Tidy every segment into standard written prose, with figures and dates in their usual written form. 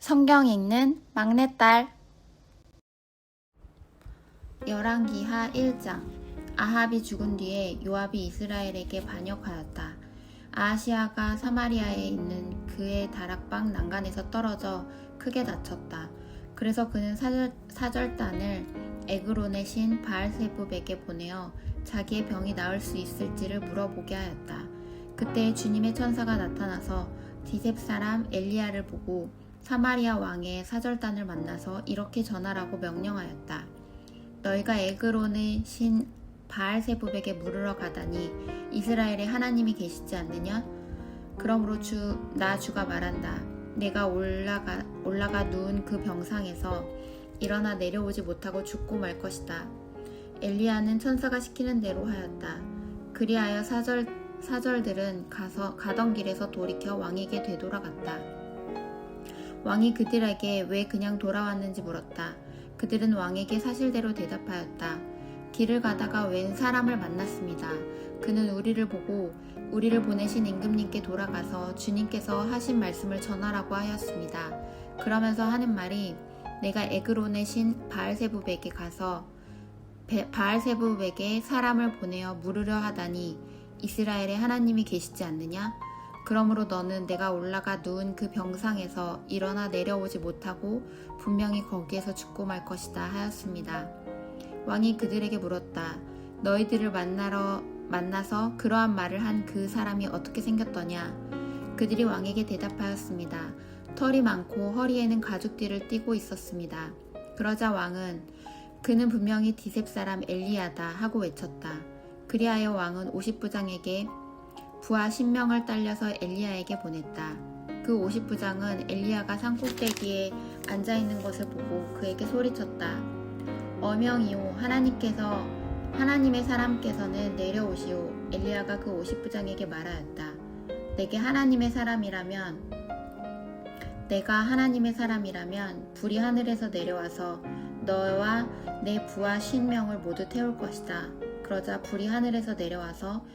성경 읽는 막내딸. 열왕기하 1장. 아합이 죽은 뒤에 요압이 이스라엘에게 반역하였다. 아하시아가 사마리아에 있는 그의 다락방 난간에서 떨어져 크게 다쳤다. 그래서 그는 사절단을 에그론의 신 바알세붑에게 보내어 자기의 병이 나을 수 있을지를 물어보게 하였다. 그때 주님의 천사가 나타나서 디셉 사람 엘리야를 보고 사마리아 왕의 사절단을 만나서 이렇게 전하라고 명령하였다. 너희가 에그론의 신 바알세붑에게 물으러 가다니 이스라엘에 하나님이 계시지 않느냐? 그러므로 주가 말한다. 내가 올라가 누운 그 병상에서 일어나 내려오지 못하고 죽고 말 것이다. 엘리야는 천사가 시키는 대로 하였다. 그리하여 사절들은 가던 길에서 돌이켜 왕에게 되돌아갔다. 왕이 그들에게 왜 그냥 돌아왔는지 물었다. 그들은 왕에게 사실대로 대답하였다. 길을 가다가 웬 사람을 만났습니다. 그는 우리를 보고 우리를 보내신 임금님께 돌아가서 주님께서 하신 말씀을 전하라고 하였습니다. 그러면서 하는 말이 내가 에그론의 신 바알세붑에게 가서 바알세붑에게 사람을 보내어 물으려 하다니 이스라엘에 하나님이 계시지 않느냐? 그러므로 너는 내가 올라가 누운 그 병상에서 일어나 내려오지 못하고 분명히 거기에서 죽고 말 것이다 하였습니다. 왕이 그들에게 물었다. 너희들을 만나서 그러한 말을 한 그 사람이 어떻게 생겼더냐? 그들이 왕에게 대답하였습니다. 털이 많고 허리에는 가죽띠를 띠고 있었습니다. 그러자 왕은 그는 분명히 디셉 사람 엘리야다 하고 외쳤다. 그리하여 왕은 50부장에게 부하 10명을 딸려서 엘리야에게 보냈다. 그 50부장은 엘리야가 산꼭대기에 앉아있는 것을 보고 그에게 소리쳤다. 어명이오 하나님의 사람께서는 내려오시오. 엘리야가 그 50부장에게 말하였다. 내가 하나님의 사람이라면 불이 하늘에서 내려와서 너와 내 부하 50명을 모두 태울 것이다. 그러자 불이 하늘에서 내려와서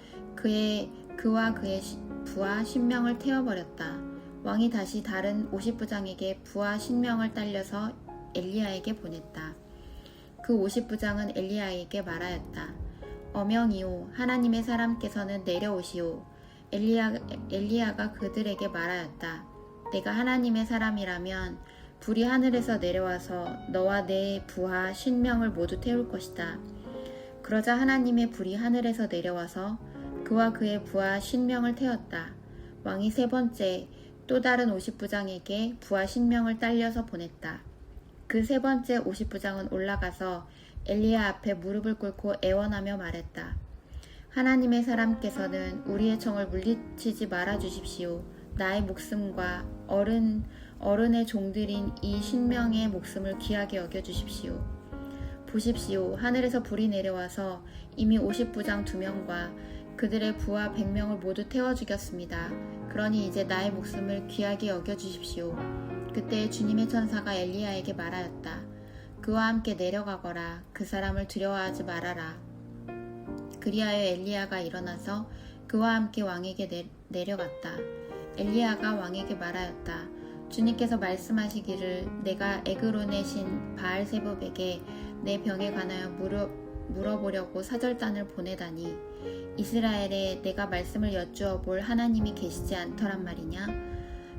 그와 그의 부하 10명을 태워버렸다. 왕이 다시 다른 50부장에게 부하 10명을 딸려서 엘리야에게 보냈다. 그 50부장은 엘리야에게 말하였다. 어명이오 하나님의 사람께서는 내려오시오. 엘리야가 그들에게 말하였다. 내가 하나님의 사람이라면 불이 하늘에서 내려와서 너와 내 부하 10명을 모두 태울 것이다. 그러자 하나님의 불이 하늘에서 내려와서 그와 그의 부하 10명을 태웠다. 왕이 세 번째 또 다른 50부장에게 부하 10명을 딸려서 보냈다. 그 세 번째 50부장은 올라가서 엘리야 앞에 무릎을 꿇고 애원하며 말했다. 하나님의 사람께서는 우리의 정을 물리치지 말아 주십시오. 나의 목숨과 어른의 종들인 이 10명의 목숨을 귀하게 여겨 주십시오. 보십시오. 하늘에서 불이 내려와서 이미 50부장 2명과 그들의 부하 100명을 모두 태워 죽였습니다. 그러니 이제 나의 목숨을 귀하게 여겨주십시오. 그때 주님의 천사가 엘리야에게 말하였다. 그와 함께 내려가거라. 그 사람을 두려워하지 말아라. 그리하여 엘리야가 일어나서 그와 함께 왕에게 내려갔다. 엘리야가 왕에게 말하였다. 주님께서 말씀하시기를 내가 에그론의 신 바알세붑에게 내 병에 관하여 물어보려고 사절단을 보내다니 이스라엘에 내가 말씀을 여쭈어 볼 하나님이 계시지 않더란 말이냐?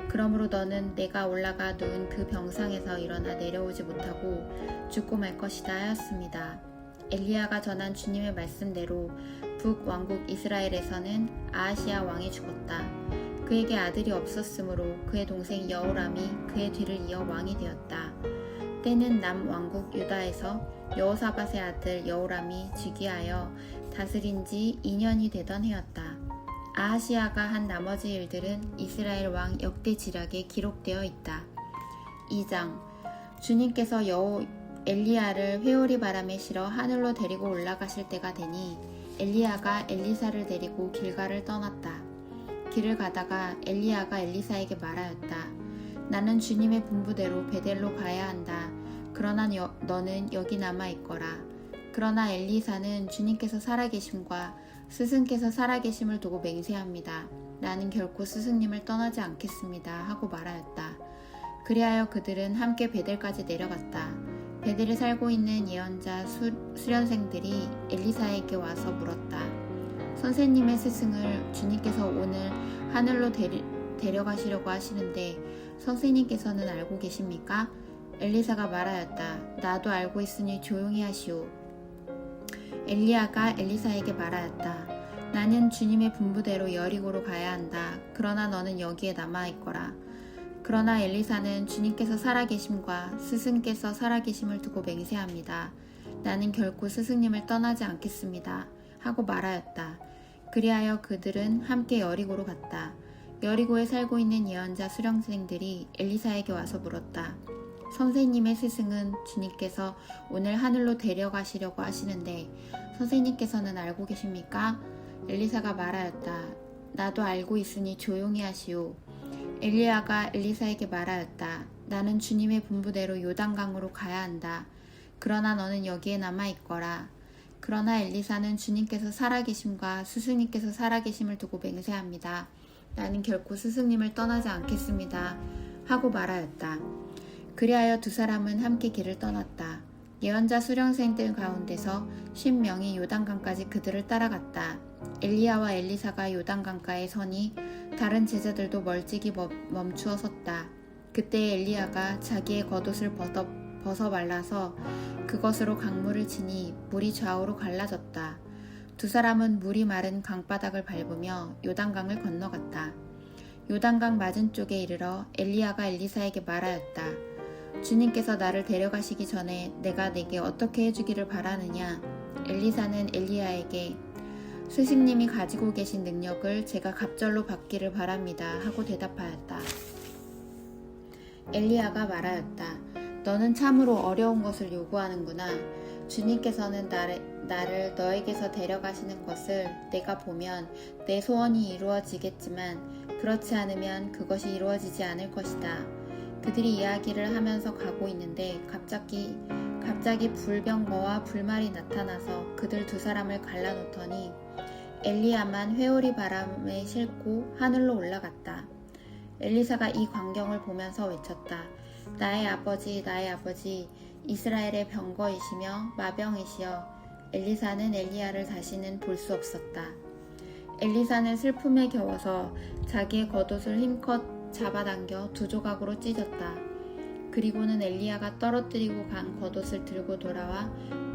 그러므로 너는 내가 올라가 누운 그 병상에서 일어나 내려오지 못하고 죽고 말 것이다 하였습니다. 엘리야가 전한 주님의 말씀대로 북왕국 이스라엘에서는 아하시아 왕이 죽었다. 그에게 아들이 없었으므로 그의 동생 여호람이 그의 뒤를 이어 왕이 되었다. 때는 남왕국 유다에서 여호사밧의 아들 여호람이 즉위하여 다스린 지 2년이 되던 해였다. 아하시아가 한 나머지 일들은 이스라엘 왕 역대지략에 기록되어 있다. 2장. 주님께서 엘리야를 회오리 바람에 실어 하늘로 데리고 올라가실 때가 되니 엘리야가 엘리사를 데리고 길갈을 떠났다. 길을 가다가 엘리야가 엘리사에게 말하였다. 나는 주님의 분부대로 베델로 가야 한다. 그러나 너는 여기 남아있거라. 그러나 엘리사는 주님께서 살아계심과 스승께서 살아계심을 두고 맹세합니다. 나는 결코 스승님을 떠나지 않겠습니다. 하고 말하였다. 그리하여 그들은 함께 베델까지 내려갔다. 베델에 살고 있는 예언자 수련생들이 엘리사에게 와서 물었다. 선생님의 스승을 주님께서 오늘 하늘로 데려가시려고 하시는데 선생님께서는 알고 계십니까? 엘리사가 말하였다. 나도 알고 있으니 조용히 하시오. 엘리야가 엘리사에게 말하였다. 나는 주님의 분부대로 여리고로 가야 한다. 그러나 너는 여기에 남아있거라. 그러나 엘리사는 주님께서 살아계심과 스승께서 살아계심을 두고 맹세합니다. 나는 결코 스승님을 떠나지 않겠습니다. 하고 말하였다. 그리하여 그들은 함께 여리고로 갔다. 여리고에 살고 있는 예언자 수령생들이 엘리사에게 와서 물었다. 선생님의 스승은 주님께서 오늘 하늘로 데려가시려고 하시는데 선생님께서는 알고 계십니까? 엘리사가 말하였다. 나도 알고 있으니 조용히 하시오. 엘리야가 엘리사에게 말하였다. 나는 주님의 분부대로 요단강으로 가야 한다. 그러나 너는 여기에 남아있거라. 그러나 엘리사는 주님께서 살아계심과 스승님께서 살아계심을 두고 맹세합니다. 나는 결코 스승님을 떠나지 않겠습니다. 하고 말하였다. 그리하여 두 사람은 함께 길을 떠났다. 예언자 수령생들 가운데서 10명이 요단강까지 그들을 따라갔다. 엘리야와 엘리사가 요단강가에 서니 다른 제자들도 멀찍이 멈추어 섰다. 그때 엘리야가 자기의 겉옷을 벗어 말라서 그것으로 강물을 치니 물이 좌우로 갈라졌다. 두 사람은 물이 마른 강바닥을 밟으며 요단강을 건너갔다. 요단강 맞은쪽에 이르러 엘리야가 엘리사에게 말하였다. 주님께서 나를 데려가시기 전에 내가 내게 어떻게 해주기를 바라느냐? 엘리사는 엘리야에게 스승님이 가지고 계신 능력을 제가 갑절로 받기를 바랍니다. 하고 대답하였다. 엘리야가 말하였다. 너는 참으로 어려운 것을 요구하는구나. 주님께서는 나를 너에게서 데려가시는 것을 내가 보면 내 소원이 이루어지겠지만 그렇지 않으면 그것이 이루어지지 않을 것이다. 그들이 이야기를 하면서 가고 있는데 갑자기 불병거와 불말이 나타나서 그들 두 사람을 갈라놓더니 엘리야만 회오리 바람에 싣고 하늘로 올라갔다. 엘리사가 이 광경을 보면서 외쳤다. 나의 아버지, 이스라엘의 병거이시며 마병이시여. 엘리사는 엘리야를 다시는 볼 수 없었다. 엘리사는 슬픔에 겨워서 자기의 겉옷을 힘껏 잡아당겨 두 조각으로 찢었다. 그리고는 엘리야가 떨어뜨리고 간 겉옷을 들고 돌아와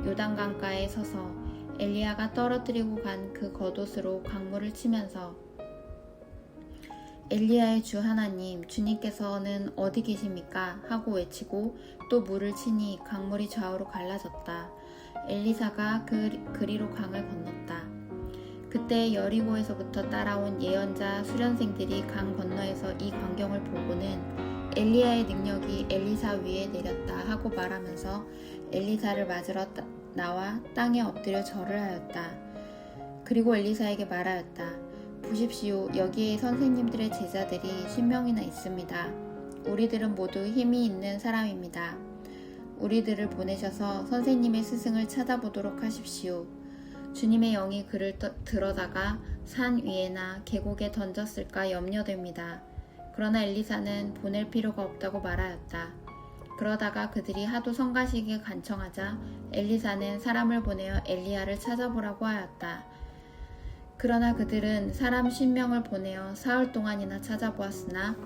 요단강가에 서서 엘리야가 떨어뜨리고 간 그 겉옷으로 강물을 치면서 엘리야의 주 하나님, 주님께서는 어디 계십니까? 하고 외치고 또 물을 치니 강물이 좌우로 갈라졌다. 엘리사가 그리로 강을 건넜다. 그때 여리고에서부터 따라온 예언자 수련생들이 강 건너에서 이 광경을 보고는 엘리야의 능력이 엘리사 위에 내렸다 하고 말하면서 엘리사를 맞으러 나와 땅에 엎드려 절을 하였다. 그리고 엘리사에게 말하였다. 보십시오. 여기에 선생님들의 제자들이 10명이나 있습니다. 우리들은 모두 힘이 있는 사람입니다. 우리들을 보내셔서 선생님의 스승을 찾아보도록 하십시오. 주님의 영이 그를 들어다가 산 위에나 계곡에 던졌을까 염려됩니다. 그러나 엘리사는 보낼 필요가 없다고 말하였다. 그러다가 그들이 하도 성가시게 간청하자 엘리사는 사람을 보내어 엘리야를 찾아보라고 하였다. 그러나 그들은 사람 10명을 보내어 사흘 동안이나 찾아보았으나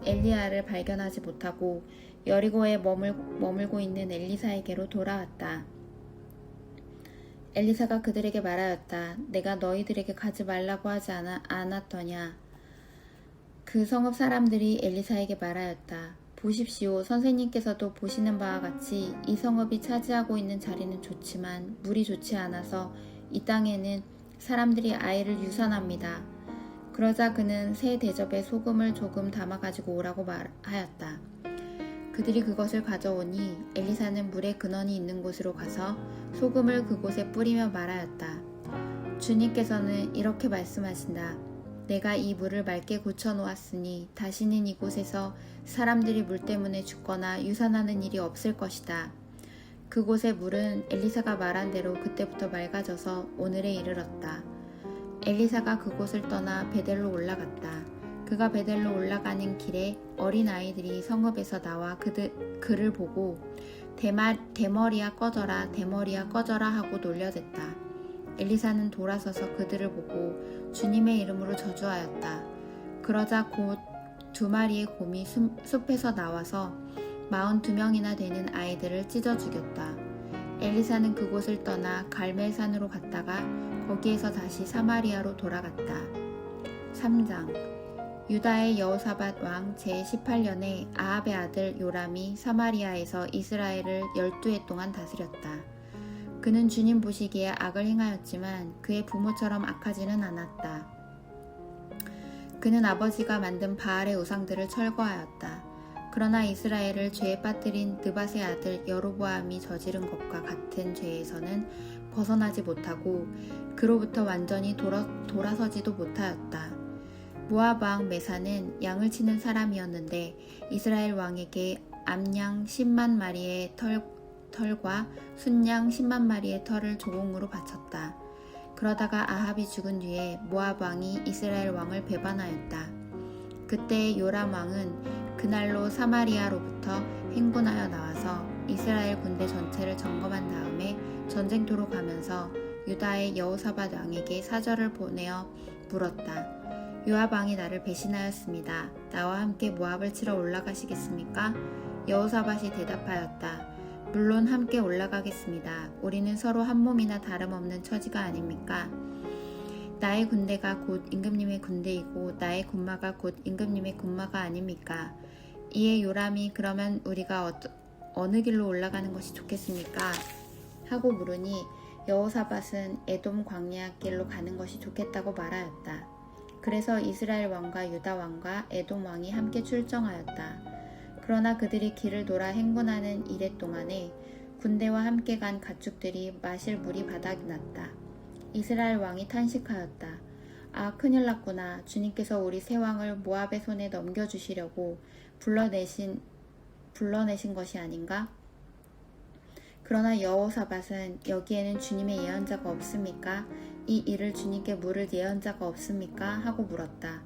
엘리야를 발견하지 못하고 여리고에 머물고 있는 엘리사에게로 돌아왔다. 엘리사가 그들에게 말하였다. 내가 너희들에게 가지 말라고 하지 않았더냐? 그 성읍 사람들이 엘리사에게 말하였다. 보십시오. 선생님께서도 보시는 바와 같이 이 성읍이 차지하고 있는 자리는 좋지만 물이 좋지 않아서 이 땅에는 사람들이 아이를 유산합니다. 그러자 그는 새 대접에 소금을 조금 담아가지고 오라고 말하였다. 그들이 그것을 가져오니 엘리사는 물의 근원이 있는 곳으로 가서 소금을 그곳에 뿌리며 말하였다. 주님께서는 이렇게 말씀하신다. 내가 이 물을 맑게 고쳐 놓았으니 다시는 이곳에서 사람들이 물 때문에 죽거나 유산하는 일이 없을 것이다. 그곳의 물은 엘리사가 말한 대로 그때부터 맑아져서 오늘에 이르렀다. 엘리사가 그곳을 떠나 베델로 올라갔다. 그가 베델로 올라가는 길에 어린 아이들이 성읍에서 나와 그를 보고 대머리야 꺼져라, 대머리야 꺼져라 하고 놀려댔다. 엘리사는 돌아서서 그들을 보고 주님의 이름으로 저주하였다. 그러자 곧 2마리의 곰이 숲에서 나와서 42명이나 되는 아이들을 찢어 죽였다. 엘리사는 그곳을 떠나 갈멜산으로 갔다가 거기에서 다시 사마리아로 돌아갔다. 3장 유다의 여호사밧 왕 제18년에 아합의 아들 요람이 사마리아에서 이스라엘을 12해 동안 다스렸다. 그는 주님 보시기에 악을 행하였지만 그의 부모처럼 악하지는 않았다. 그는 아버지가 만든 바알의 우상들을 철거하였다. 그러나 이스라엘을 죄에 빠뜨린 느밧의 아들 여로보암이 저지른 것과 같은 죄에서는 벗어나지 못하고 그로부터 완전히 돌아서지도 못하였다. 모압 왕 메사는 양을 치는 사람이었는데 이스라엘 왕에게 암양 10만 마리의 털과 순양 10만 마리의 털을 조공으로 바쳤다. 그러다가 아합이 죽은 뒤에 모압 왕이 이스라엘 왕을 배반하였다. 그때 요람 왕은 그날로 사마리아로부터 행군하여 나와서 이스라엘 군대 전체를 점검한 다음에 전쟁터로 가면서 유다의 여호사밧 왕에게 사절을 보내어 물었다. 요압 왕이 나를 배신하였습니다. 나와 함께 모압을 치러 올라가시겠습니까? 여호사밧이 대답하였다. 물론 함께 올라가겠습니다. 우리는 서로 한 몸이나 다름없는 처지가 아닙니까? 나의 군대가 곧 임금님의 군대이고 나의 군마가 곧 임금님의 군마가 아닙니까? 이에 요람이 그러면 우리가 어느 길로 올라가는 것이 좋겠습니까? 하고 물으니 여호사밧은 에돔 광야 길로 가는 것이 좋겠다고 말하였다. 그래서 이스라엘 왕과 유다 왕과 에돔 왕이 함께 출정하였다. 그러나 그들이 길을 돌아 행군하는 이래 동안에 군대와 함께 간 가축들이 마실 물이 바닥이 났다. 이스라엘 왕이 탄식하였다. 아, 큰일 났구나. 주님께서 우리 세 왕을 모압의 손에 넘겨주시려고 불러내신 것이 아닌가? 그러나 여호사밧은 여기에는 주님의 예언자가 없습니까? 이 일을 주님께 물을 예언자가 없습니까? 하고 물었다.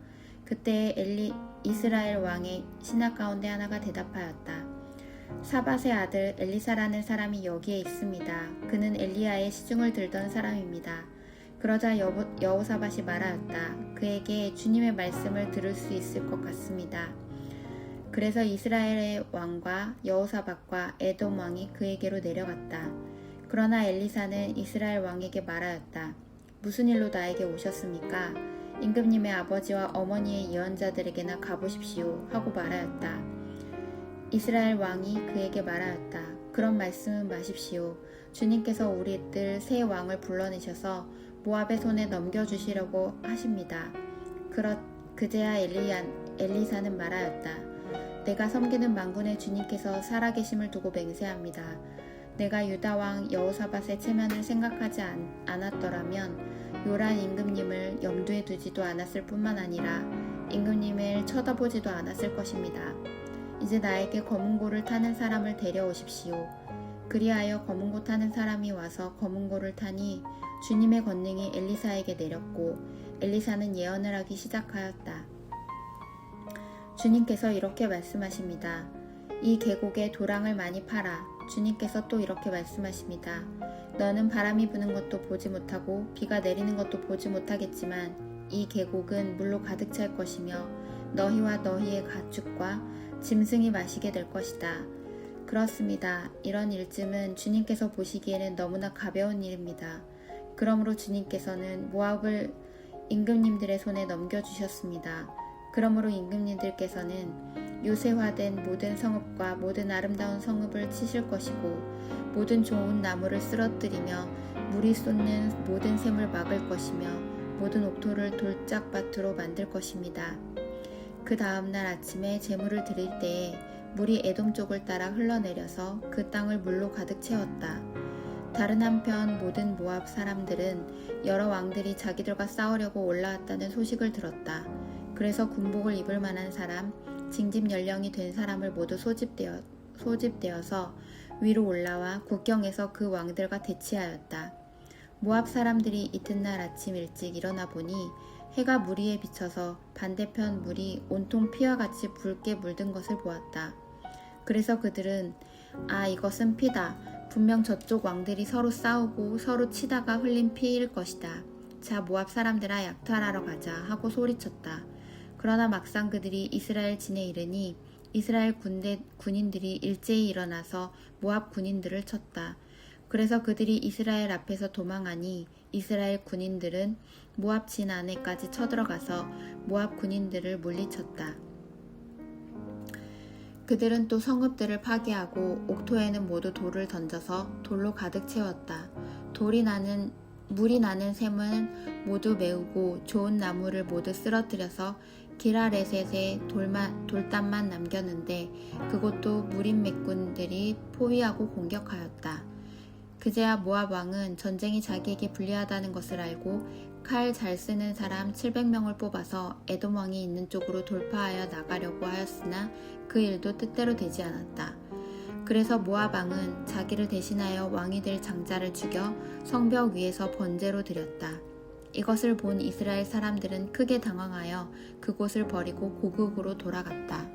그때 이스라엘 왕의 신하 가운데 하나가 대답하였다. 사밧의 아들 엘리사라는 사람이 여기에 있습니다. 그는 엘리야의 시중을 들던 사람입니다. 그러자 여호사밧이 말하였다. 그에게 주님의 말씀을 들을 수 있을 것 같습니다. 그래서 이스라엘의 왕과 여호사밧과 에돔 왕이 그에게로 내려갔다. 그러나 엘리사는 이스라엘 왕에게 말하였다. 무슨 일로 나에게 오셨습니까? 임금님의 아버지와 어머니의 예언자들에게나 가보십시오 하고 말하였다. 이스라엘 왕이 그에게 말하였다. 그런 말씀은 마십시오. 주님께서 우리들 세 왕을 불러내셔서 모압의 손에 넘겨주시려고 하십니다. 그제야 엘리사는 말하였다. 내가 섬기는 만군의 주님께서 살아계심을 두고 맹세합니다. 내가 유다왕 여호사밧의 체면을 생각하지 않았더라면 요란 임금님을 염두에 두지도 않았을 뿐만 아니라 임금님을 쳐다보지도 않았을 것입니다. 이제 나에게 검은고를 타는 사람을 데려오십시오. 그리하여 검은고 타는 사람이 와서 검은고를 타니 주님의 권능이 엘리사에게 내렸고 엘리사는 예언을 하기 시작하였다. 주님께서 이렇게 말씀하십니다. 이 계곡에 도랑을 많이 팔아. 주님께서 또 이렇게 말씀하십니다. 너는 바람이 부는 것도 보지 못하고 비가 내리는 것도 보지 못하겠지만 이 계곡은 물로 가득 찰 것이며 너희와 너희의 가축과 짐승이 마시게 될 것이다. 그렇습니다. 이런 일쯤은 주님께서 보시기에는 너무나 가벼운 일입니다. 그러므로 주님께서는 모압을 임금님들의 손에 넘겨주셨습니다. 그러므로 임금님들께서는 요새화된 모든 성읍과 모든 아름다운 성읍을 치실 것이고 모든 좋은 나무를 쓰러뜨리며 물이 쏟는 모든 샘을 막을 것이며 모든 옥토를 돌짝밭으로 만들 것입니다. 그 다음날 아침에 제물을 드릴 때에 물이 에돔 쪽을 따라 흘러내려서 그 땅을 물로 가득 채웠다. 다른 한편 모든 모압 사람들은 여러 왕들이 자기들과 싸우려고 올라왔다는 소식을 들었다. 그래서 군복을 입을 만한 사람, 징집 연령이 된 사람을 모두 소집되어서 위로 올라와 국경에서 그 왕들과 대치하였다. 모압 사람들이 이튿날 아침 일찍 일어나 보니 해가 물 위에 비쳐서 반대편 물이 온통 피와 같이 붉게 물든 것을 보았다. 그래서 그들은 이것은 피다. 분명 저쪽 왕들이 서로 싸우고 서로 치다가 흘린 피일 것이다. 자, 모압 사람들아, 약탈하러 가자 하고 소리쳤다. 그러나 막상 그들이 이스라엘 진에 이르니 이스라엘 군인들이 일제히 일어나서 모압 군인들을 쳤다. 그래서 그들이 이스라엘 앞에서 도망하니 이스라엘 군인들은 모압 진 안에까지 쳐들어가서 모압 군인들을 물리쳤다. 그들은 또 성읍들을 파괴하고 옥토에는 모두 돌을 던져서 돌로 가득 채웠다. 물이 나는 샘을 모두 메우고 좋은 나무를 모두 쓰러뜨려서 기라레셋에 돌담만 남겼는데 그곳도 무림 맥군들이 포위하고 공격하였다. 그제야 모압 왕은 전쟁이 자기에게 불리하다는 것을 알고 칼 잘 쓰는 사람 700명을 뽑아서 에돔 왕이 있는 쪽으로 돌파하여 나가려고 하였으나 그 일도 뜻대로 되지 않았다. 그래서 모압 왕은 자기를 대신하여 왕이 될 장자를 죽여 성벽 위에서 번제로 드렸다. 이것을 본 이스라엘 사람들은 크게 당황하여 그곳을 버리고 고국으로 돌아갔다.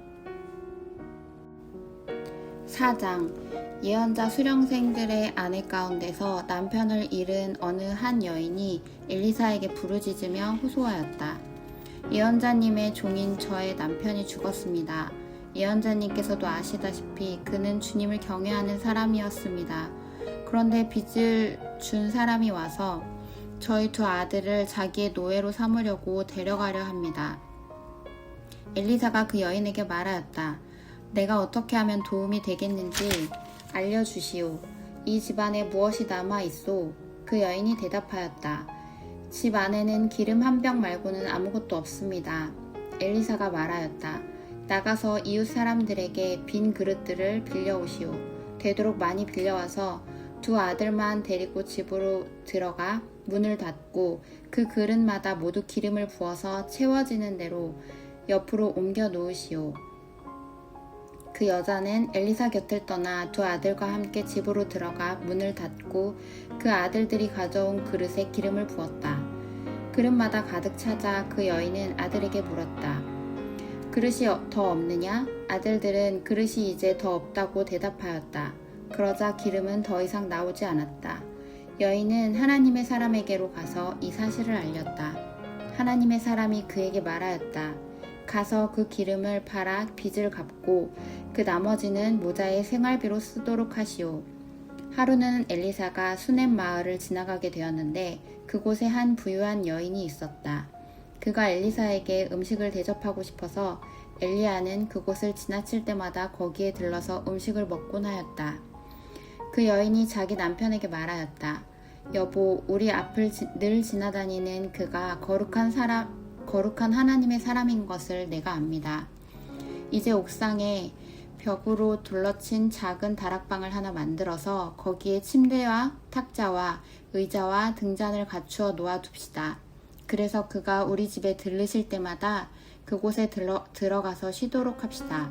4장 예언자 수령생들의 아내 가운데서 남편을 잃은 어느 한 여인이 엘리사에게 부르짖으며 호소하였다. 예언자님의 종인 저의 남편이 죽었습니다. 예언자님께서도 아시다시피 그는 주님을 경외하는 사람이었습니다. 그런데 빚을 준 사람이 와서 저희 두 아들을 자기의 노예로 삼으려고 데려가려 합니다. 엘리사가 그 여인에게 말하였다. 내가 어떻게 하면 도움이 되겠는지 알려주시오. 이 집안에 무엇이 남아있소? 그 여인이 대답하였다. 집 안에는 기름 한 병 말고는 아무것도 없습니다. 엘리사가 말하였다. 나가서 이웃 사람들에게 빈 그릇들을 빌려오시오. 되도록 많이 빌려와서 두 아들만 데리고 집으로 들어가 문을 닫고 그 그릇마다 모두 기름을 부어서 채워지는 대로 옆으로 옮겨 놓으시오. 그 여자는 엘리사 곁을 떠나 두 아들과 함께 집으로 들어가 문을 닫고 그 아들들이 가져온 그릇에 기름을 부었다. 그릇마다 가득 차자 그 여인은 아들에게 물었다. 그릇이 더 없느냐? 아들들은 그릇이 이제 더 없다고 대답하였다. 그러자 기름은 더 이상 나오지 않았다. 여인은 하나님의 사람에게로 가서 이 사실을 알렸다. 하나님의 사람이 그에게 말하였다. 가서 그 기름을 팔아 빚을 갚고 그 나머지는 모자의 생활비로 쓰도록 하시오. 하루는 엘리사가 수넴 마을을 지나가게 되었는데 그곳에 한 부유한 여인이 있었다. 그가 엘리사에게 음식을 대접하고 싶어서 엘리야는 그곳을 지나칠 때마다 거기에 들러서 음식을 먹곤 하였다. 그 여인이 자기 남편에게 말하였다. 여보, 우리 앞을 늘 지나다니는 그가 거룩한 하나님의 사람인 것을 내가 압니다. 이제 옥상에 벽으로 둘러친 작은 다락방을 하나 만들어서 거기에 침대와 탁자와 의자와 등잔을 갖추어 놓아둡시다. 그래서 그가 우리 집에 들르실 때마다 그곳에 들어가서 쉬도록 합시다.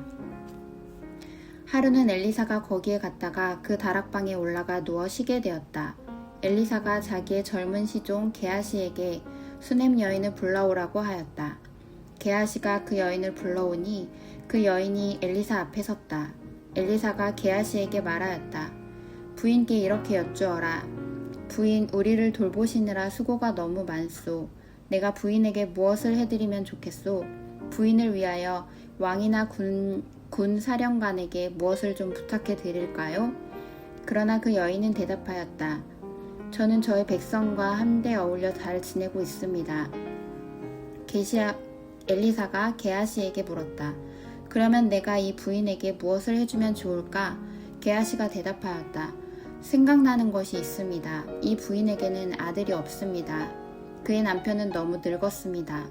하루는 엘리사가 거기에 갔다가 그 다락방에 올라가 누워 쉬게 되었다. 엘리사가 자기의 젊은 시종 게하시에게 수넴 여인을 불러오라고 하였다. 게하시가 그 여인을 불러오니 그 여인이 엘리사 앞에 섰다. 엘리사가 게하시에게 말하였다. 부인께 이렇게 여쭈어라. 부인, 우리를 돌보시느라 수고가 너무 많소. 내가 부인에게 무엇을 해드리면 좋겠소? 부인을 위하여 왕이나 군 사령관에게 무엇을 좀 부탁해 드릴까요? 그러나 그 여인은 대답하였다. 저는 저의 백성과 함께 어울려 잘 지내고 있습니다. 엘리사가 게하시에게 물었다. 그러면 내가 이 부인에게 무엇을 해주면 좋을까? 게하시가 대답하였다. 생각나는 것이 있습니다. 이 부인에게는 아들이 없습니다. 그의 남편은 너무 늙었습니다.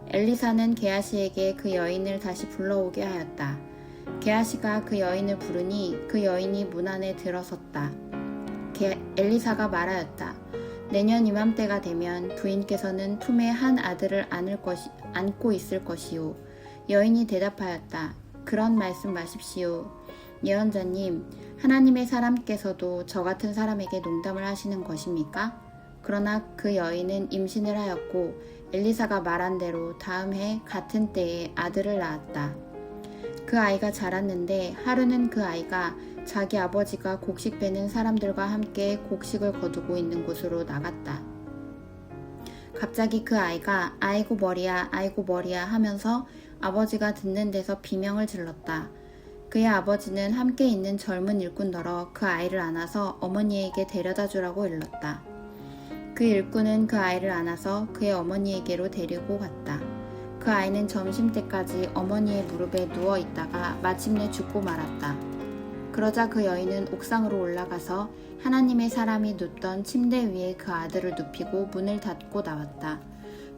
엘리사는 게하시에게 그 여인을 다시 불러오게 하였다. 게하시가 그 여인을 부르니 그 여인이 문 안에 들어섰다. 엘리사가 말하였다. 내년 이맘때가 되면 부인께서는 품에 한 아들을 안고 있을 것이요. 여인이 대답하였다. 그런 말씀 마십시오. 예언자님, 하나님의 사람께서도 저 같은 사람에게 농담을 하시는 것입니까? 그러나 그 여인은 임신을 하였고 엘리사가 말한 대로 다음 해 같은 때에 아들을 낳았다. 그 아이가 자랐는데 하루는 그 아이가 자기 아버지가 곡식 베는 사람들과 함께 곡식을 거두고 있는 곳으로 나갔다. 갑자기 그 아이가 아이고 머리야 아이고 머리야 하면서 아버지가 듣는 데서 비명을 질렀다. 그의 아버지는 함께 있는 젊은 일꾼더러 그 아이를 안아서 어머니에게 데려다 주라고 일렀다. 그 일꾼은 그 아이를 안아서 그의 어머니에게로 데리고 갔다. 그 아이는 점심때까지 어머니의 무릎에 누워 있다가 마침내 죽고 말았다. 그러자 그 여인은 옥상으로 올라가서 하나님의 사람이 눕던 침대 위에 그 아들을 눕히고 문을 닫고 나왔다.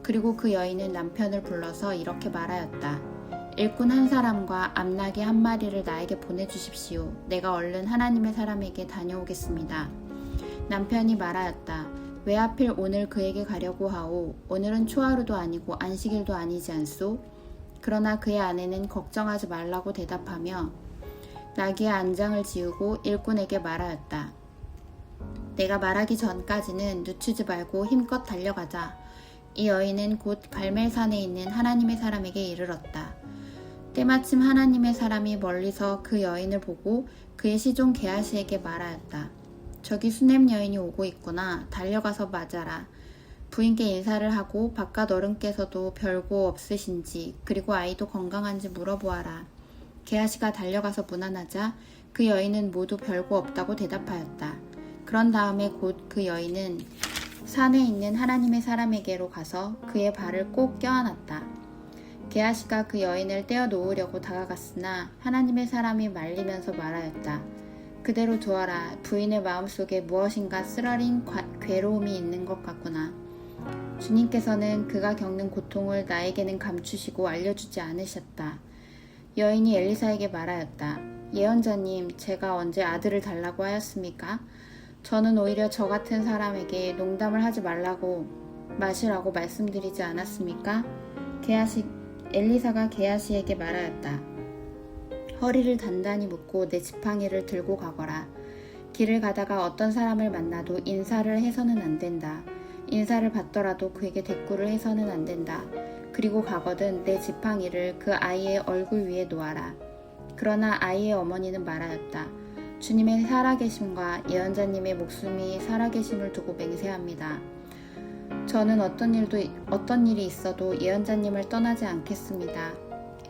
그리고 그 여인은 남편을 불러서 이렇게 말하였다. 일꾼 한 사람과 암나귀 한 마리를 나에게 보내주십시오. 내가 얼른 하나님의 사람에게 다녀오겠습니다. 남편이 말하였다. 왜 하필 오늘 그에게 가려고 하오? 오늘은 초하루도 아니고 안식일도 아니지 않소? 그러나 그의 아내는 걱정하지 말라고 대답하며 나귀의 안장을 지우고 일꾼에게 말하였다. 내가 말하기 전까지는 늦추지 말고 힘껏 달려가자. 이 여인은 곧 갈멜산에 있는 하나님의 사람에게 이르렀다. 때마침 하나님의 사람이 멀리서 그 여인을 보고 그의 시종 게하시에게 말하였다. 저기 수넴 여인이 오고 있구나. 달려가서 맞아라. 부인께 인사를 하고 바깥 어른께서도 별거 없으신지 그리고 아이도 건강한지 물어보아라. 게하시가 달려가서 문안하자 그 여인은 모두 별거 없다고 대답하였다. 그런 다음에 곧 그 여인은 산에 있는 하나님의 사람에게로 가서 그의 발을 꼭 껴안았다. 게하시가 그 여인을 떼어 놓으려고 다가갔으나 하나님의 사람이 말리면서 말하였다. 그대로 두어라. 부인의 마음속에 무엇인가 쓰라린 괴로움이 있는 것 같구나. 주님께서는 그가 겪는 고통을 나에게는 감추시고 알려주지 않으셨다. 여인이 엘리사에게 말하였다. 예언자님, 제가 언제 아들을 달라고 하였습니까? 저는 오히려 저 같은 사람에게 농담을 하지 말라고 마시라고 말씀드리지 않았습니까? 엘리사가 게하시에게 말하였다. 허리를 단단히 묶고 내 지팡이를 들고 가거라. 길을 가다가 어떤 사람을 만나도 인사를 해서는 안 된다. 인사를 받더라도 그에게 대꾸를 해서는 안 된다. 그리고 가거든 내 지팡이를 그 아이의 얼굴 위에 놓아라. 그러나 아이의 어머니는 말하였다. 주님의 살아계심과 예언자님의 목숨이 살아계심을 두고 맹세합니다. 저는 어떤 일이 있어도 예언자님을 떠나지 않겠습니다.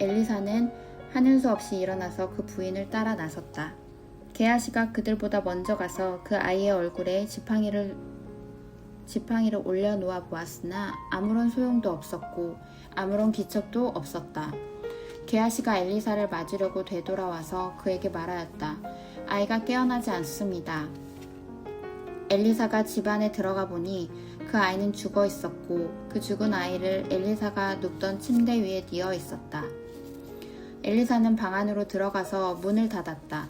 엘리사는 하는 수 없이 일어나서 그 부인을 따라 나섰다. 게하시가 그들보다 먼저 가서 그 아이의 얼굴에 지팡이를 올려놓아 보았으나 아무런 소용도 없었고 아무런 기척도 없었다. 게하시가 엘리사를 맞으려고 되돌아와서 그에게 말하였다. 아이가 깨어나지 않습니다. 엘리사가 집 안에 들어가 보니 그 아이는 죽어 있었고 그 죽은 아이를 엘리사가 눕던 침대 위에 뉘어 있었다. 엘리사는 방 안으로 들어가서 문을 닫았다.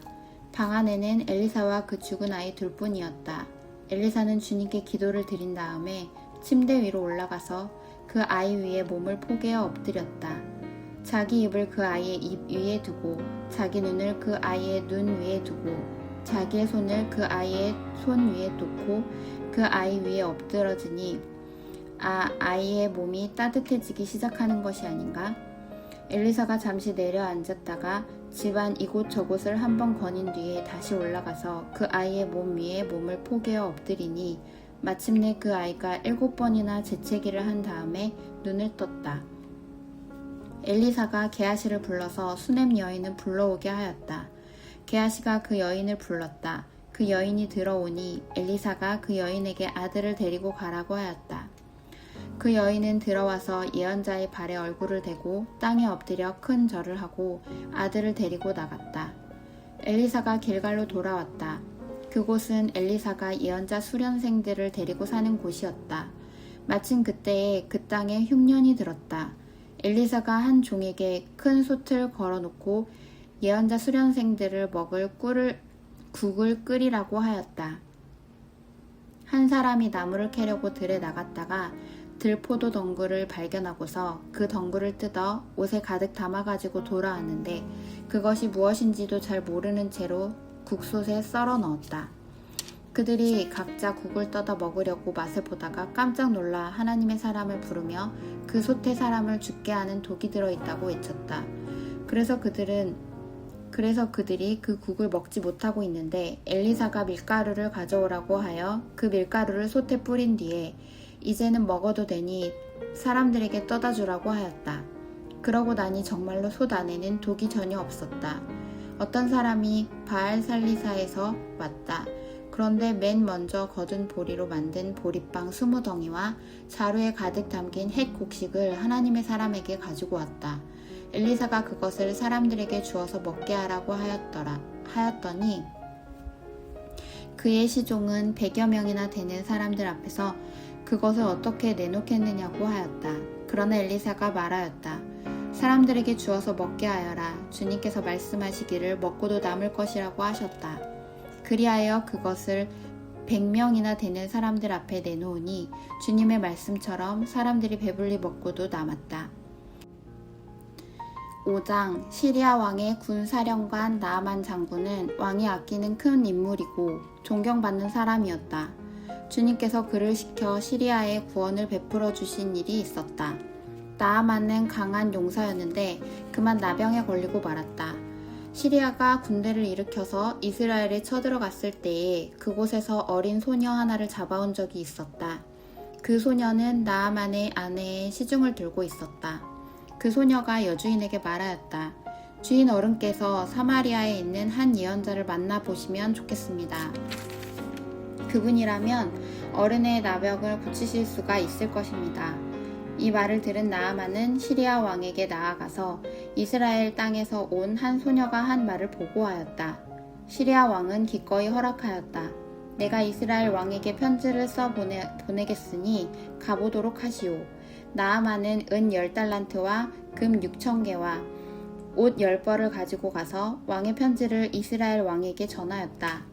방 안에는 엘리사와 그 죽은 아이 둘뿐이었다. 엘리사는 주님께 기도를 드린 다음에 침대 위로 올라가서 그 아이 위에 몸을 포개어 엎드렸다. 자기 입을 그 아이의 입 위에 두고 자기 눈을 그 아이의 눈 위에 두고 자기의 손을 그 아이의 손 위에 놓고 그 아이 위에 엎드러지니 아이의 몸이 따뜻해지기 시작하는 것이 아닌가? 엘리사가 잠시 내려앉았다가 집안 이곳저곳을 한번 거닌 뒤에 다시 올라가서 그 아이의 몸 위에 몸을 포개어 엎드리니 마침내 그 아이가 7번이나 재채기를 한 다음에 눈을 떴다. 엘리사가 게하시를 불러서 수넴 여인을 불러오게 하였다. 게하시가 그 여인을 불렀다. 그 여인이 들어오니 엘리사가 그 여인에게 아들을 데리고 가라고 하였다. 그 여인은 들어와서 예언자의 발에 얼굴을 대고 땅에 엎드려 큰 절을 하고 아들을 데리고 나갔다. 엘리사가 길갈로 돌아왔다. 그곳은 엘리사가 예언자 수련생들을 데리고 사는 곳이었다. 마침 그때에 그 땅에 흉년이 들었다. 엘리사가 한 종에게 큰 솥을 걸어놓고 예언자 수련생들을 먹을 국을 끓이라고 하였다. 한 사람이 나무를 캐려고 들에 나갔다가 들포도 덩굴을 발견하고서 그 덩굴을 뜯어 옷에 가득 담아가지고 돌아왔는데 그것이 무엇인지도 잘 모르는 채로 국솥에 썰어 넣었다. 그들이 각자 국을 떠다 먹으려고 맛을 보다가 깜짝 놀라 하나님의 사람을 부르며 그 솥에 사람을 죽게 하는 독이 들어있다고 외쳤다. 그래서 그들이 그 국을 먹지 못하고 있는데 엘리사가 밀가루를 가져오라고 하여 그 밀가루를 솥에 뿌린 뒤에 이제는 먹어도 되니 사람들에게 떠다 주라고 하였다. 그러고 나니 정말로 솥 안에는 독이 전혀 없었다. 어떤 사람이 바알살리사에서 왔다. 그런데 맨 먼저 거둔 보리로 만든 보리빵 20덩이와 자루에 가득 담긴 햇 곡식을 하나님의 사람에게 가지고 왔다. 엘리사가 그것을 사람들에게 주어서 먹게 하라고 하였더니 그의 시종은 100여 명이나 되는 사람들 앞에서 그것을 어떻게 내놓겠느냐고 하였다. 그러나 엘리사가 말하였다. 사람들에게 주어서 먹게 하여라. 주님께서 말씀하시기를 먹고도 남을 것이라고 하셨다. 그리하여 그것을 100명이나 되는 사람들 앞에 내놓으니 주님의 말씀처럼 사람들이 배불리 먹고도 남았다. 5장 시리아 왕의 군사령관 나아만 장군은 왕이 아끼는 큰 인물이고 존경받는 사람이었다. 주님께서 그를 시켜 시리아에 구원을 베풀어 주신 일이 있었다. 나아만은 강한 용사였는데 그만 나병에 걸리고 말았다. 시리아가 군대를 일으켜서 이스라엘에 쳐들어갔을 때에 그곳에서 어린 소녀 하나를 잡아온 적이 있었다. 그 소녀는 나아만의 아내의 시중을 들고 있었다. 그 소녀가 여주인에게 말하였다. 주인 어른께서 사마리아에 있는 한 예언자를 만나보시면 좋겠습니다. 그분이라면 어른의 나병을 고치실 수가 있을 것입니다. 이 말을 들은 나아만은 시리아 왕에게 나아가서 이스라엘 땅에서 온 한 소녀가 한 말을 보고하였다. 시리아 왕은 기꺼이 허락하였다. 내가 이스라엘 왕에게 편지를 써 보내겠으니 가보도록 하시오. 나아만은 은 10달란트와 금 6,000개와 옷 10벌을 가지고 가서 왕의 편지를 이스라엘 왕에게 전하였다.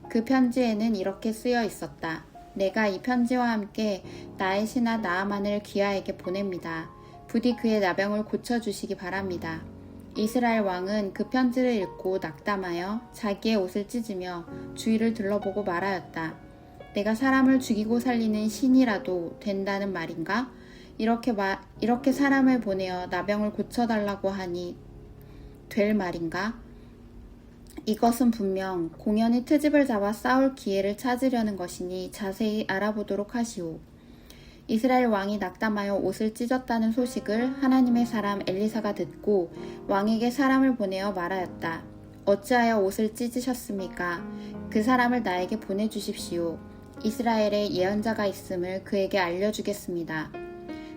그 편지에는 이렇게 쓰여 있었다. 내가 이 편지와 함께 나의 신하 나아만을 귀하에게 보냅니다. 부디 그의 나병을 고쳐주시기 바랍니다. 이스라엘 왕은 그 편지를 읽고 낙담하여 자기의 옷을 찢으며 주위를 둘러보고 말하였다. 내가 사람을 죽이고 살리는 신이라도 된다는 말인가? 이렇게 사람을 보내어 나병을 고쳐달라고 하니 될 말인가? 이것은 분명 공연히 트집을 잡아 싸울 기회를 찾으려는 것이니 자세히 알아보도록 하시오. 이스라엘 왕이 낙담하여 옷을 찢었다는 소식을 하나님의 사람 엘리사가 듣고 왕에게 사람을 보내어 말하였다. 어찌하여 옷을 찢으셨습니까? 그 사람을 나에게 보내주십시오. 이스라엘에 예언자가 있음을 그에게 알려주겠습니다.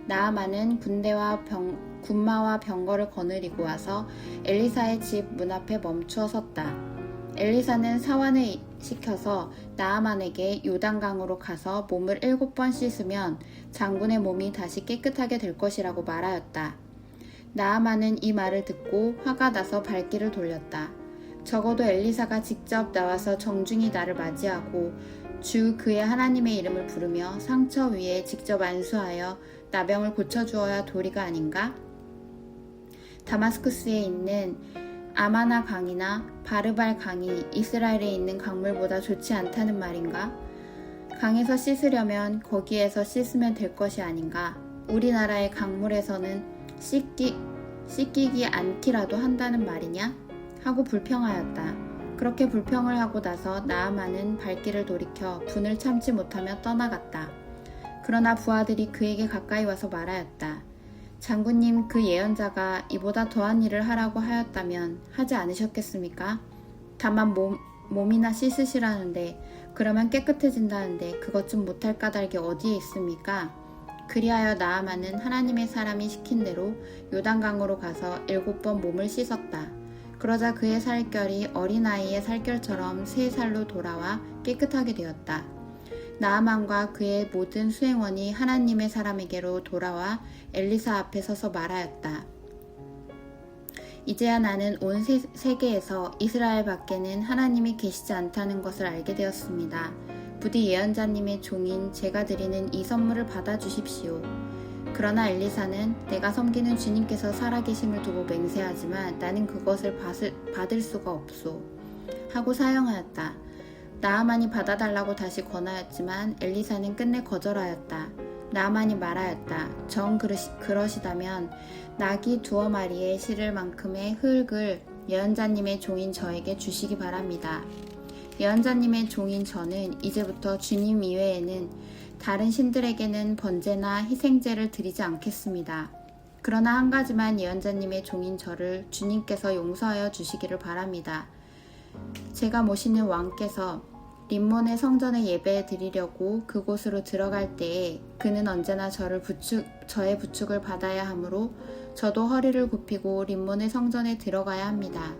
나아만은 군마와 병거를 거느리고 와서 엘리사의 집 문 앞에 멈추어 섰다. 엘리사는 사환을 시켜서 나아만에게 요단강으로 가서 몸을 7번 씻으면 장군의 몸이 다시 깨끗하게 될 것이라고 말하였다. 나아만은 이 말을 듣고 화가 나서 발길을 돌렸다. 적어도 엘리사가 직접 나와서 정중히 나를 맞이하고 주 그의 하나님의 이름을 부르며 상처 위에 직접 안수하여 나병을 고쳐주어야 도리가 아닌가? 다마스쿠스에 있는 아마나 강이나 바르발 강이 이스라엘에 있는 강물보다 좋지 않다는 말인가? 강에서 씻으려면 거기에서 씻으면 될 것이 아닌가? 우리나라의 강물에서는 씻기지 않기라도 한다는 말이냐? 하고 불평하였다. 그렇게 불평을 하고 나서 나아만은 발길을 돌이켜 분을 참지 못하며 떠나갔다. 그러나 부하들이 그에게 가까이 와서 말하였다. 장군님, 그 예언자가 이보다 더한 일을 하라고 하였다면 하지 않으셨겠습니까? 다만 몸이나 씻으시라는데 그러면 깨끗해진다는데 그것 좀 못할 까닭이 어디에 있습니까? 그리하여 나아만은 하나님의 사람이 시킨 대로 요단강으로 가서 7번 몸을 씻었다. 그러자 그의 살결이 어린아이의 살결처럼 3살로 돌아와 깨끗하게 되었다. 나아만과 그의 모든 수행원이 하나님의 사람에게로 돌아와 엘리사 앞에 서서 말하였다. 이제야 나는 온 세계에서 이스라엘 밖에는 하나님이 계시지 않다는 것을 알게 되었습니다. 부디 예언자님의 종인 제가 드리는 이 선물을 받아주십시오. 그러나 엘리사는 내가 섬기는 주님께서 살아계심을 두고 맹세하지만 나는 그것을 받을 수가 없소. 하고 사형하였다. 나아만이 받아달라고 다시 권하였지만 엘리사는 끝내 거절하였다. 나아만이 말하였다. 정 그러시다면 낙이 2마리에 실을 만큼의 흙을 예언자님의 종인 저에게 주시기 바랍니다. 예언자님의 종인 저는 이제부터 주님 이외에는 다른 신들에게는 번제나 희생제를 드리지 않겠습니다. 그러나 한 가지만 예언자님의 종인 저를 주님께서 용서하여 주시기를 바랍니다. 제가 모시는 왕께서 림몬의 성전에 예배 드리려고 그곳으로 들어갈 때에 그는 언제나 저의 부축을 받아야 하므로 저도 허리를 굽히고 림몬의 성전에 들어가야 합니다.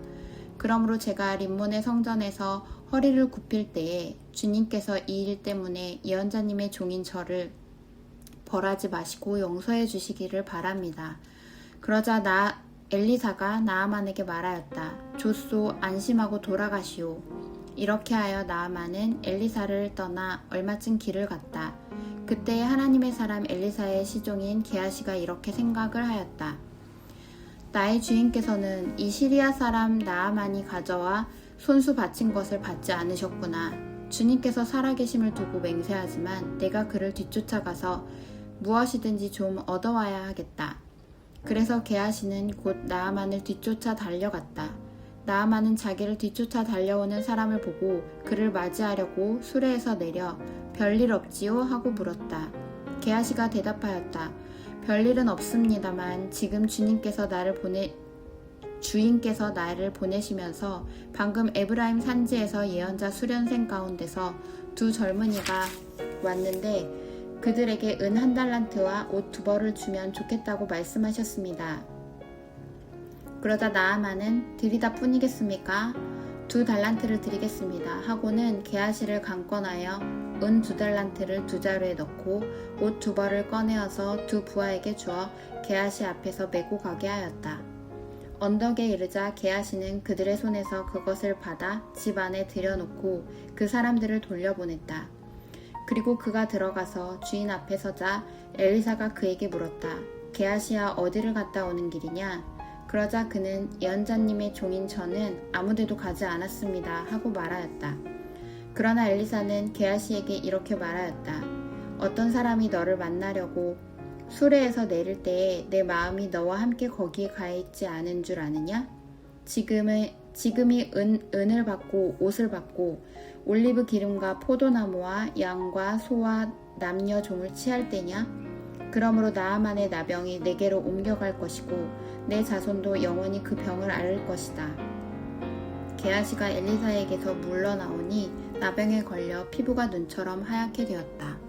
그러므로 제가 림몬의 성전에서 허리를 굽힐 때에 주님께서 이 일 때문에 예언자님의 종인 저를 벌하지 마시고 용서해 주시기를 바랍니다. 그러자 엘리사가 나아만에게 말하였다. 좋소, 안심하고 돌아가시오. 이렇게 하여 나아만은 엘리사를 떠나 얼마쯤 길을 갔다. 그때 하나님의 사람 엘리사의 시종인 게하시가 이렇게 생각을 하였다. 나의 주인께서는 이 시리아 사람 나아만이 가져와 손수 바친 것을 받지 않으셨구나. 주님께서 살아계심을 두고 맹세하지만 내가 그를 뒤쫓아가서 무엇이든지 좀 얻어와야 하겠다. 그래서 게하시는 곧 나아만을 뒤쫓아 달려갔다. 나아만은 자기를 뒤쫓아 달려오는 사람을 보고 그를 맞이하려고 수레에서 내려 별일 없지요? 하고 물었다. 게하시가 대답하였다. 별일은 없습니다만 지금 주인께서 나를 보내시면서 방금 에브라임 산지에서 예언자 수련생 가운데서 2 젊은이가 왔는데 그들에게 은 1달란트와 옷 2벌을 주면 좋겠다고 말씀하셨습니다. 그러자 나아만은 드리다 뿐이겠습니까? 2달란트를 드리겠습니다. 하고는 게하시를 강권하여 은 2달란트를 2자루에 넣고 옷 2벌을 꺼내어서 2 부하에게 주어 게하시 앞에서 메고 가게 하였다. 언덕에 이르자 게하시는 그들의 손에서 그것을 받아 집 안에 들여놓고 그 사람들을 돌려보냈다. 그리고 그가 들어가서 주인 앞에 서자 엘리사가 그에게 물었다. 게하시야, 어디를 갔다 오는 길이냐? 그러자 그는 예언자님의 종인 저는 아무데도 가지 않았습니다. 하고 말하였다. 그러나 엘리사는 게하시에게 이렇게 말하였다. 어떤 사람이 너를 만나려고 수레에서 내릴 때에 내 마음이 너와 함께 거기에 가 있지 않은 줄 아느냐? 지금이 은을 받고 옷을 받고 올리브 기름과 포도나무와 양과 소와 남녀 종을 취할 때냐? 그러므로 나아만의 나병이 내게로 옮겨갈 것이고 내 자손도 영원히 그 병을 앓을 것이다. 게하시가 엘리사에게서 물러나오니 나병에 걸려 피부가 눈처럼 하얗게 되었다.